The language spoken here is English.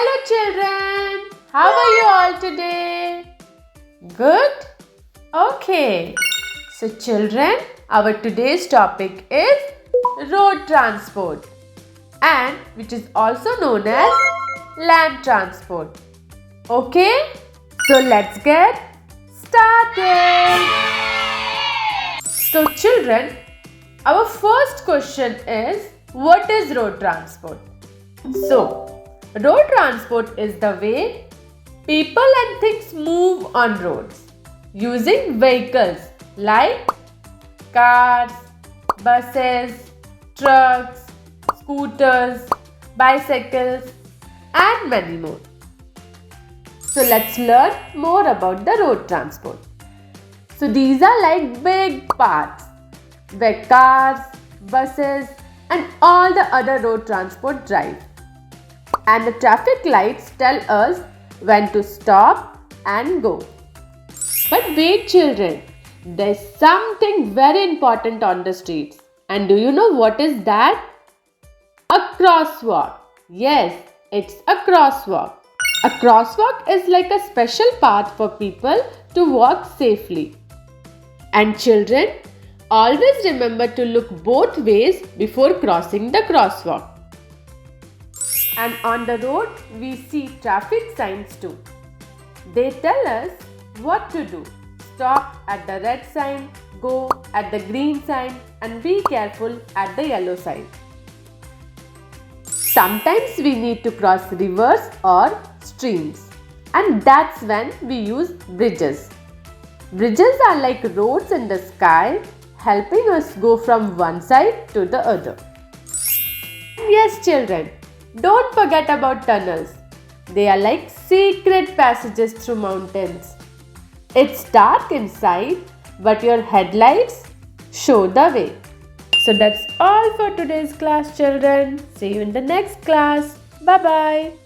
Hello children, how are you all today? Good? Okay. So children, our today's topic is road transport and which is also known as land transport. Okay? So let's get started. So children, our first question is, what is road transport? So, road transport is the way people and things move on roads using vehicles like cars, buses, trucks, scooters, bicycles and many more. So let's learn more about the road transport. So these are like big paths where cars, buses and all the other road transport drive. And the traffic lights tell us when to stop and go. But wait children, there's something very important on the streets. And do you know what is that? A crosswalk. Yes, it's a crosswalk. A crosswalk is like a special path for people to walk safely. And children, always remember to look both ways before crossing the crosswalk. And on the road, we see traffic signs too. They tell us what to do. Stop at the red sign, go at the green sign, and be careful at the yellow sign. Sometimes we need to cross rivers or streams, and that's when we use bridges. Bridges are like roads in the sky, helping us go from one side to the other. Yes, children, don't forget about tunnels. They are like secret passages through mountains. It's dark inside, but your headlights show the way. So that's all for today's class, children. See you in the next class. Bye-bye.